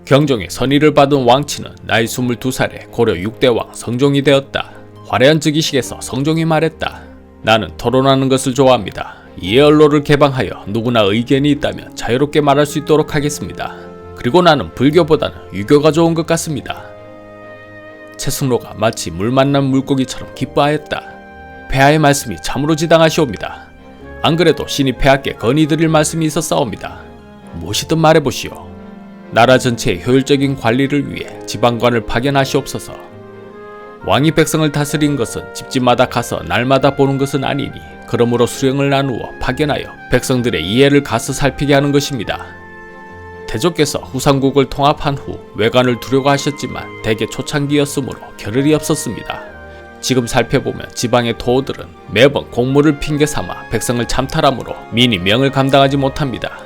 경종의 선의를 받은 왕치는 나이 22살에 고려 6대왕 성종이 되었다. 화려한 즉위식에서 성종이 말했다. 나는 토론하는 것을 좋아합니다. 이에 언론을 개방하여 누구나 의견이 있다면 자유롭게 말할 수 있도록 하겠습니다. 그리고 나는 불교보다는 유교가 좋은 것 같습니다. 최승로가 마치 물 만난 물고기처럼 기뻐하였다. 폐하의 말씀이 참으로 지당하시옵니다. 안 그래도 신이 폐하께 건의드릴 말씀이 있었사옵니다. 무엇이든 말해보시오. 나라 전체의 효율적인 관리를 위해 지방관을 파견하시옵소서. 왕이 백성을 다스린 것은 집집마다 가서 날마다 보는 것은 아니니 그러므로 수령을 나누어 파견하여 백성들의 이해를 가서 살피게 하는 것입니다. 태조께서 후삼국을 통합한 후 외관을 두려고 하셨지만 대개 초창기였으므로 겨를이 없었습니다. 지금 살펴보면 지방의 토호들은 매번 공무를 핑계삼아 백성을 참탈하므로 민이 명을 감당하지 못합니다.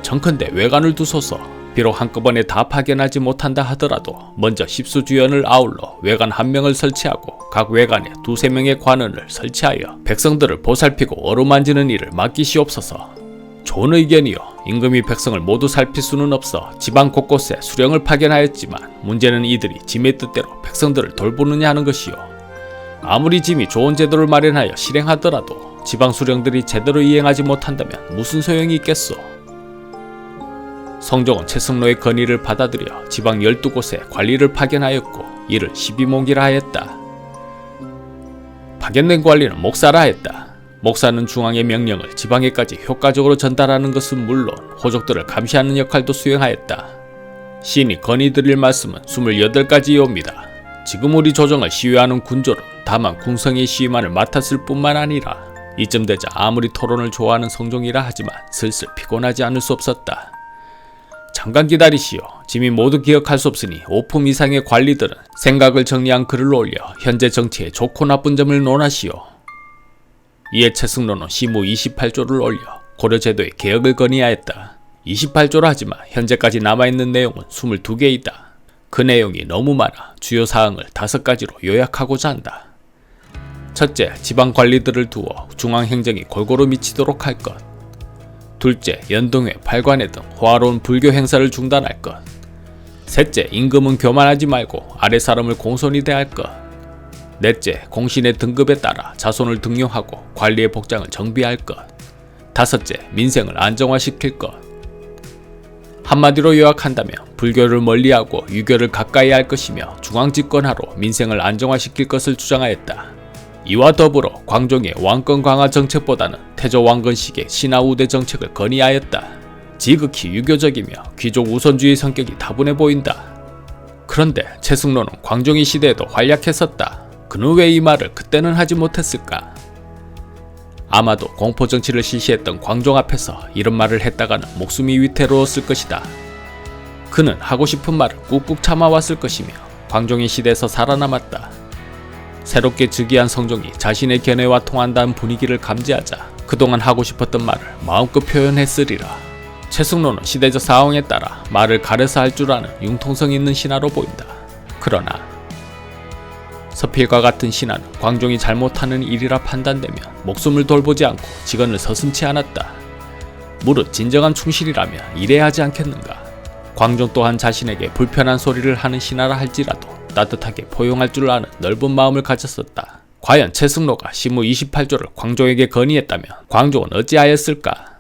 정컨대 외관을 두소서. 비록 한꺼번에 다 파견하지 못한다 하더라도 먼저 십수주연을 아울러 외관 한 명을 설치하고 각 외관에 두세 명의 관원을 설치하여 백성들을 보살피고 어루만지는 일을 맡기시옵소서. 좋은 의견이요. 임금이 백성을 모두 살필 수는 없어 지방 곳곳에 수령을 파견하였지만 문제는 이들이 짐의 뜻대로 백성들을 돌보느냐 하는 것이요. 아무리 짐이 좋은 제도를 마련하여 실행하더라도 지방 수령들이 제대로 이행하지 못한다면 무슨 소용이 있겠소. 성종은 최승로의 건의를 받아들여 지방 12곳에 관리를 파견하였고 이를 12목이라 하였다. 파견된 관리는 목사라 했다. 목사는 중앙의 명령을 지방에까지 효과적으로 전달하는 것은 물론 호족들을 감시하는 역할도 수행하였다. 시인이 건의드릴 말씀은 28가지이옵니다. 지금 우리 조정을 시위하는 군조는 다만 궁성의 시위만을 맡았을 뿐만 아니라 이쯤 되자 아무리 토론을 좋아하는 성종이라 하지만 슬슬 피곤하지 않을 수 없었다. 잠깐 기다리시오. 짐이 모두 기억할 수 없으니 5품 이상의 관리들은 생각을 정리한 글을 올려 현재 정치의 좋고 나쁜 점을 논하시오. 이에 최승로는 시무 28조를 올려 고려제도의 개혁을 건의하였다. 28조라 하지만 현재까지 남아있는 내용은 22개이다. 그 내용이 너무 많아 주요 사항을 5가지로 요약하고자 한다. 첫째, 지방 관리들을 두어 중앙행정이 골고루 미치도록 할 것. 둘째, 연동회, 발관회 등 호화로운 불교 행사를 중단할 것. 셋째, 임금은 교만하지 말고 아래 사람을 공손히 대할 것. 넷째, 공신의 등급에 따라 자손을 등용하고 관리의 복장을 정비할 것. 다섯째, 민생을 안정화시킬 것. 한마디로 요약한다면 불교를 멀리하고 유교를 가까이 할 것이며 중앙집권하로 민생을 안정화시킬 것을 주장하였다. 이와 더불어 광종의 왕권 강화 정책보다는 태조 왕건식의 신하 우대 정책을 건의하였다. 지극히 유교적이며 귀족 우선주의 성격이 다분해 보인다. 그런데 최승로는 광종의 시대에도 활약했었다. 그는 왜 이 말을 그때는 하지 못했을까? 아마도 공포정치를 실시했던 광종 앞에서 이런 말을 했다가는 목숨이 위태로웠을 것이다. 그는 하고 싶은 말을 꾹꾹 참아왔을 것이며 광종의 시대에서 살아남았다. 새롭게 즉위한 성종이 자신의 견해와 통한다는 분위기를 감지하자 그동안 하고 싶었던 말을 마음껏 표현했으리라. 최승로는 시대적 상황에 따라 말을 가려서 할 줄 아는 융통성 있는 신하로 보인다. 그러나 서필과 같은 신하는 광종이 잘못하는 일이라 판단되면 목숨을 돌보지 않고 직언을 서슴지 않았다. 무릇 진정한 충실이라면 이래야 하지 않겠는가. 광종 또한 자신에게 불편한 소리를 하는 신하라 할지라도 따뜻하게 포용할 줄 아는 넓은 마음을 가졌었다. 과연 최승로가 시무 28조를 광종에게 건의했다면 광종은 어찌하였을까?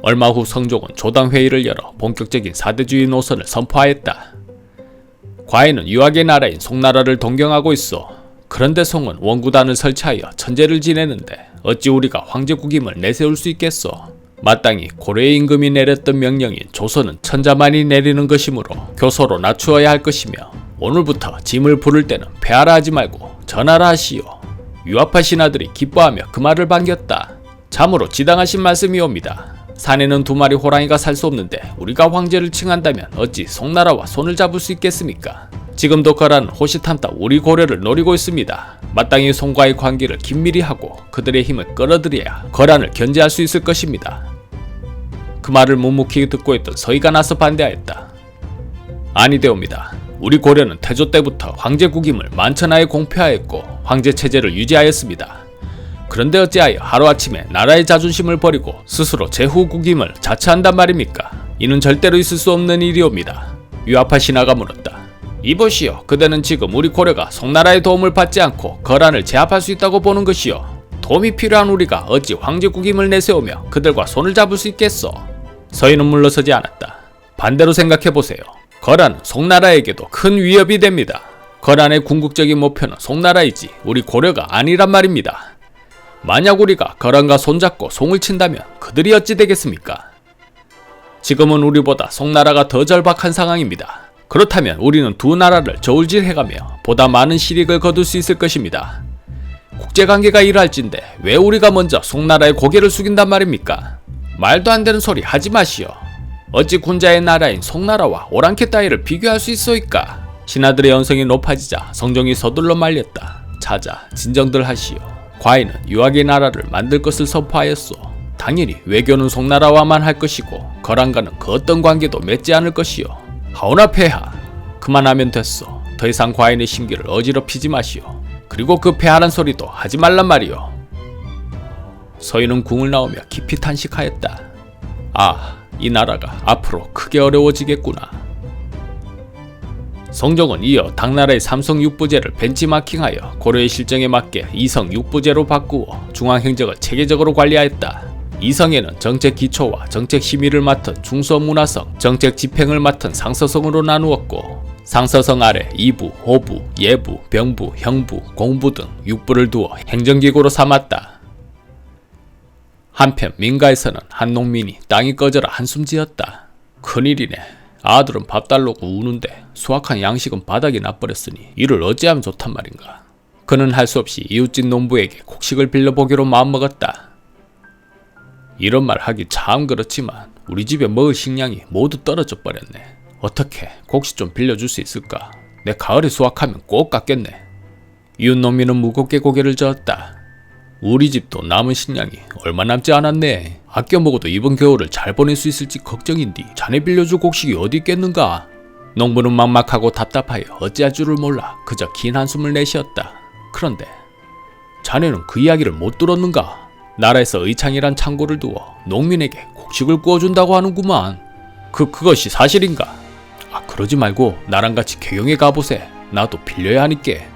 얼마 후 성종은 조당회의를 열어 본격적인 사대주의 노선을 선포하였다. 과인은 유학의 나라인 송나라를 동경하고 있어. 그런데 송은 원구단을 설치하여 천재를 지내는데 어찌 우리가 황제국임을 내세울 수 있겠소? 마땅히 고려의 임금이 내렸던 명령인 조선은 천자만이 내리는 것이므로 교서로 낮추어야 할 것이며 오늘부터 짐을 부를 때는 폐하라 하지 말고 전하라 하시오. 유아파 신하들이 기뻐하며 그 말을 반겼다. 참으로 지당하신 말씀이옵니다. 산에는 2마리 호랑이가 살 수 없는데 우리가 황제를 칭한다면 어찌 송나라와 손을 잡을 수 있겠습니까? 지금도 거라는 호시탐탐 우리 고려를 노리고 있습니다. 마땅히 송과의 관계를 긴밀히 하고 그들의 힘을 끌어들여야 거란을 견제할 수 있을 것입니다. 그 말을 묵묵히 듣고 있던 서희가 나서 반대하였다. 아니되옵니다. 우리 고려는 태조 때부터 황제국임을 만천하에 공표하였고 황제체제를 유지하였습니다. 그런데 어찌하여 하루아침에 나라의 자존심을 버리고 스스로 제후국임을 자처한단 말입니까? 이는 절대로 있을 수 없는 일이옵니다. 유아파 신하가 물었다. 이보시오. 그대는 지금 우리 고려가 송나라의 도움을 받지 않고 거란을 제압할 수 있다고 보는 것이오. 도움이 필요한 우리가 어찌 황제국임을 내세우며 그들과 손을 잡을 수 있겠소? 서인은 물러서지 않았다. 반대로 생각해보세요. 거란은 송나라에게도 큰 위협이 됩니다. 거란의 궁극적인 목표는 송나라이지 우리 고려가 아니란 말입니다. 만약 우리가 거란과 손잡고 송을 친다면 그들이 어찌 되겠습니까? 지금은 우리보다 송나라가 더 절박한 상황입니다. 그렇다면 우리는 두 나라를 저울질해가며 보다 많은 실익을 거둘 수 있을 것입니다. 국제관계가 이러할진데 왜 우리가 먼저 송나라의 고개를 숙인단 말입니까? 말도 안 되는 소리 하지 마시오. 어찌 군자의 나라인 송나라와 오랑캐 따위를 비교할 수 있소이까? 신하들의 연성이 높아지자 성종이 서둘러 말렸다. 자자, 진정들 하시오. 과인은 유학의 나라를 만들 것을 선포하였소. 당연히 외교는 송나라와만 할 것이고 거란과는 그 어떤 관계도 맺지 않을 것이오. 하오나 폐하, 그만하면 됐소. 더 이상 과인의 심기를 어지럽히지 마시오. 그리고 그 폐하란 소리도 하지 말란 말이오. 서인은 궁을 나오며 깊이 탄식하였다. 아, 이 나라가 앞으로 크게 어려워지겠구나. 성종은 이어 당나라의 삼성 육부제를 벤치마킹하여 고려의 실정에 맞게 이성 육부제로 바꾸어 중앙행정을 체계적으로 관리하였다. 이성에는 정책 기초와 정책 심의를 맡은 중서문화성, 정책 집행을 맡은 상서성으로 나누었고 상서성 아래 이부, 호부, 예부, 병부, 형부, 공부 등 육부를 두어 행정기구로 삼았다. 한편 민가에서는 한 농민이 땅이 꺼져라 한숨 지었다. 큰일이네. 아들은 밥 달라고 우는데 수확한 양식은 바닥이 나버렸으니 이를 어찌하면 좋단 말인가. 그는 할 수 없이 이웃집 농부에게 곡식을 빌려보기로 마음먹었다. 이런 말 하기 참 그렇지만 우리 집에 먹을 식량이 모두 떨어져 버렸네. 어떻게 곡식 좀 빌려줄 수 있을까? 내 가을에 수확하면 꼭 갚겠네. 이웃 농민은 무겁게 고개를 저었다. 우리 집도 남은 식량이 얼마 남지 않았네. 아껴 먹어도 이번 겨울을 잘 보낼 수 있을지 걱정인디 자네 빌려줄 곡식이 어디 있겠는가? 농부는 막막하고 답답하여 어찌할 줄을 몰라 그저 긴 한숨을 내쉬었다. 그런데 자네는 그 이야기를 못 들었는가? 나라에서 의창이란 창고를 두어 농민에게 곡식을 구워준다고 하는구만. 그것이 사실인가? 아, 그러지 말고 나랑 같이 개경에 가보세. 나도 빌려야 하니께.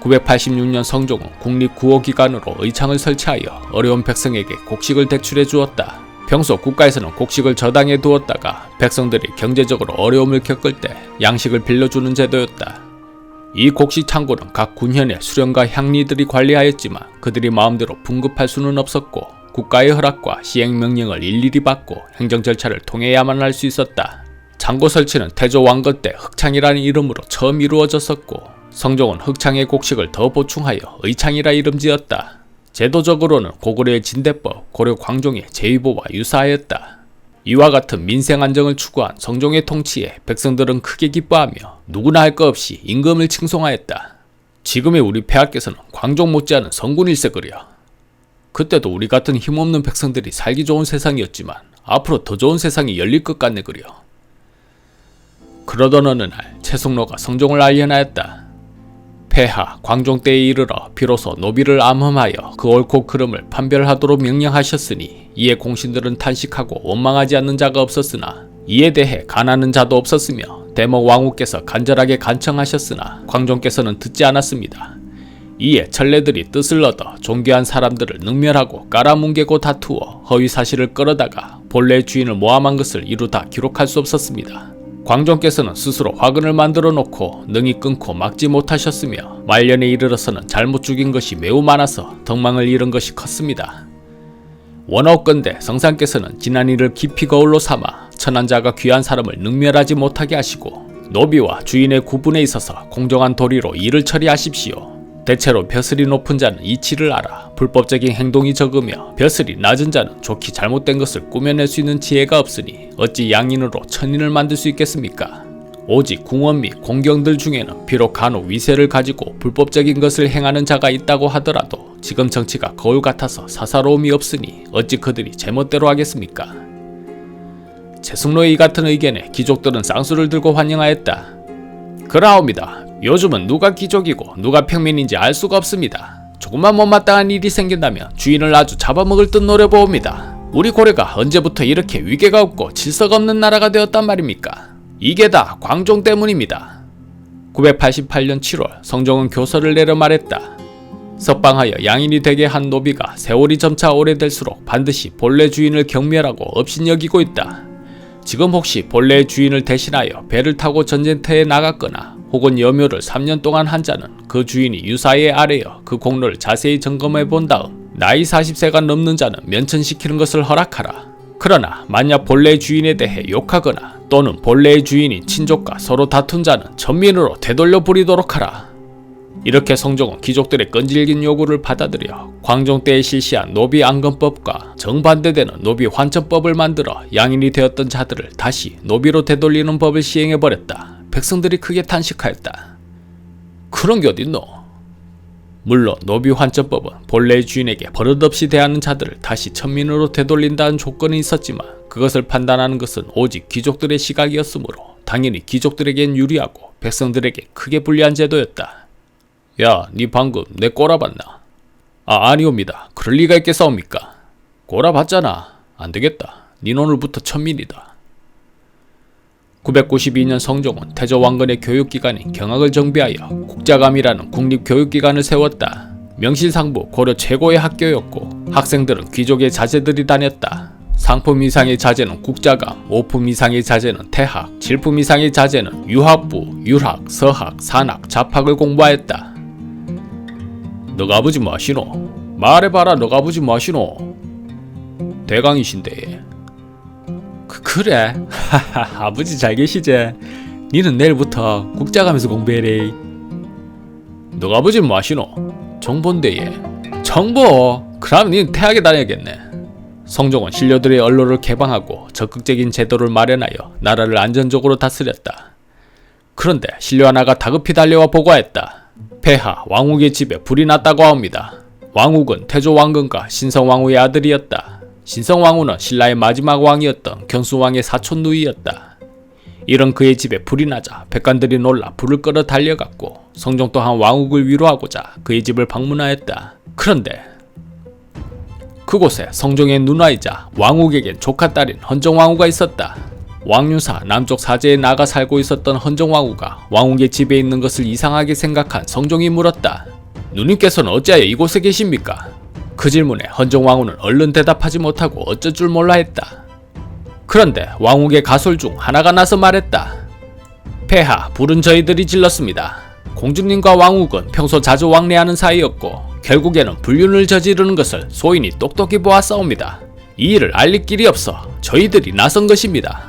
986년 성종은 국립구호기관으로 의창을 설치하여 어려운 백성에게 곡식을 대출해 주었다. 평소 국가에서는 곡식을 저당해 두었다가 백성들이 경제적으로 어려움을 겪을 때 양식을 빌려주는 제도였다. 이 곡식 창고는 각 군현의 수령과 향리들이 관리하였지만 그들이 마음대로 분급할 수는 없었고 국가의 허락과 시행명령을 일일이 받고 행정 절차를 통해야만 할 수 있었다. 창고 설치는 태조 왕건 때 흑창이라는 이름으로 처음 이루어졌었고 성종은 흑창의 곡식을 더 보충하여 의창이라 이름 지었다. 제도적으로는 고구려의 진대법, 고려 광종의 제위보와 유사하였다. 이와 같은 민생 안정을 추구한 성종의 통치에 백성들은 크게 기뻐하며 누구나 할 것 없이 임금을 칭송하였다. 지금의 우리 폐하께서는 광종 못지않은 성군일세 그려. 그때도 우리 같은 힘없는 백성들이 살기 좋은 세상이었지만 앞으로 더 좋은 세상이 열릴 것 같네 그려. 그러던 어느 날 최숙로가 성종을 알려하였다. 폐하, 광종 때에 이르러 비로소 노비를 암험하여 그 옳고 그름을 판별하도록 명령하셨으니 이에 공신들은 탄식하고 원망하지 않는 자가 없었으나 이에 대해 간하는 자도 없었으며 대목 왕후께서 간절하게 간청하셨으나 광종께서는 듣지 않았습니다. 이에 천례들이 뜻을 얻어 존귀한 사람들을 능멸하고 깔아뭉개고 다투어 허위 사실을 끌어다가 본래 주인을 모함한 것을 이루 다 기록할 수 없었습니다. 광종께서는 스스로 화근을 만들어 놓고 능히 끊고 막지 못하셨으며 말년에 이르러서는 잘못 죽인 것이 매우 많아서 덕망을 잃은 것이 컸습니다. 원하옵건대 성상께서는 지난 일을 깊이 거울로 삼아 천한 자가 귀한 사람을 능멸하지 못하게 하시고 노비와 주인의 구분에 있어서 공정한 도리로 일을 처리하십시오. 대체로 벼슬이 높은 자는 이치를 알아 불법적인 행동이 적으며 벼슬이 낮은 자는 좋게 잘못된 것을 꾸며낼 수 있는 지혜가 없으니 어찌 양인으로 천인을 만들 수 있겠습니까? 오직 궁원 및 공경들 중에는 비록 간혹 위세를 가지고 불법적인 것을 행하는 자가 있다고 하더라도 지금 정치가 거울 같아서 사사로움이 없으니 어찌 그들이 제멋대로 하겠습니까? 최숙로의 이 같은 의견에 귀족들은 쌍수를 들고 환영하였다. 그라옵니다. 요즘은 누가 귀족이고 누가 평민인지 알 수가 없습니다. 조금만 못마땅한 일이 생긴다면 주인을 아주 잡아먹을 듯 노려보옵니다. 우리 고려가 언제부터 이렇게 위계가 없고 질서가 없는 나라가 되었단 말입니까? 이게 다 광종 때문입니다. 988년 7월 성종은 교서를 내려 말했다. 석방하여 양인이 되게 한 노비가 세월이 점차 오래될수록 반드시 본래 주인을 경멸하고 업신여기고 있다. 지금 혹시 본래의 주인을 대신하여 배를 타고 전쟁터에 나갔거나 혹은 여묘를 3년 동안 한 자는 그 주인이 유사에 아뢰어 그 공로를 자세히 점검해 본 다음 나이 40세가 넘는 자는 면천시키는 것을 허락하라. 그러나 만약 본래의 주인에 대해 욕하거나 또는 본래의 주인이 친족과 서로 다툰 자는 천민으로 되돌려 부리도록 하라. 이렇게 성종은 귀족들의 끈질긴 요구를 받아들여 광종 때에 실시한 노비 안건법과 정반대되는 노비 환천법을 만들어 양인이 되었던 자들을 다시 노비로 되돌리는 법을 시행해버렸다. 백성들이 크게 탄식하였다. 그런 게 어딨노? 물론 노비 환천법은 본래의 주인에게 버릇없이 대하는 자들을 다시 천민으로 되돌린다는 조건이 있었지만 그것을 판단하는 것은 오직 귀족들의 시각이었으므로 당연히 귀족들에겐 유리하고 백성들에게 크게 불리한 제도였다. 야, 니 방금 내 꼬라봤나? 아니옵니다. 그럴 리가 있겠사옵니까? 꼬라봤잖아. 안되겠다. 닌 오늘부터 천민이다. 992년 성종은 태조 왕건의 교육기관인 경학을 정비하여 국자감이라는 국립교육기관을 세웠다. 명실상부 고려 최고의 학교였고 학생들은 귀족의 자제들이 다녔다. 상품 이상의 자제는 국자감, 5품 이상의 자제는 태학, 7품 이상의 자제는 유학부, 율학, 서학, 산학, 잡학을 공부하였다. 너가 아버지 뭐하시노? 말해봐라. 너가 아버지 뭐하시노? 대강이신데. 그래? 하하, 아버지 잘 계시지? 니는 내일부터 국자감에서 공부해래. 너가 아버지 뭐하시노? 정보인데. 정보? 그럼 니는 태학에 다녀야겠네. 성종은 신료들의 언로를 개방하고 적극적인 제도를 마련하여 나라를 안전적으로 다스렸다. 그런데 신료 하나가 다급히 달려와 보고하였다. 폐하 왕욱의 집에 불이 났다고 합니다. 왕욱은 태조 왕건과 신성왕후의 아들이었다. 신성왕후는 신라의 마지막 왕이었던 경수왕의 사촌 누이였다. 이런 그의 집에 불이 나자 백관들이 놀라 불을 끌어 달려갔고 성종 또한 왕욱을 위로하고자 그의 집을 방문하였다. 그런데 그곳에 성종의 누나이자 왕욱에겐 조카딸인 헌정왕후가 있었다. 왕유사 남쪽 사제에 나가 살고 있었던 헌정왕후가 왕욱의 집에 있는 것을 이상하게 생각한 성종이 물었다. 누님께서는 어찌하여 이곳에 계십니까? 그 질문에 헌정왕후는 얼른 대답하지 못하고 어쩔 줄 몰라 했다. 그런데 왕욱의 가솔 중 하나가 나서 말했다. 폐하, 불은 저희들이 질렀습니다. 공주님과 왕욱은 평소 자주 왕래하는 사이였고 결국에는 불륜을 저지르는 것을 소인이 똑똑히 보았사옵니다. 이 일을 알릴 길이 없어 저희들이 나선 것입니다.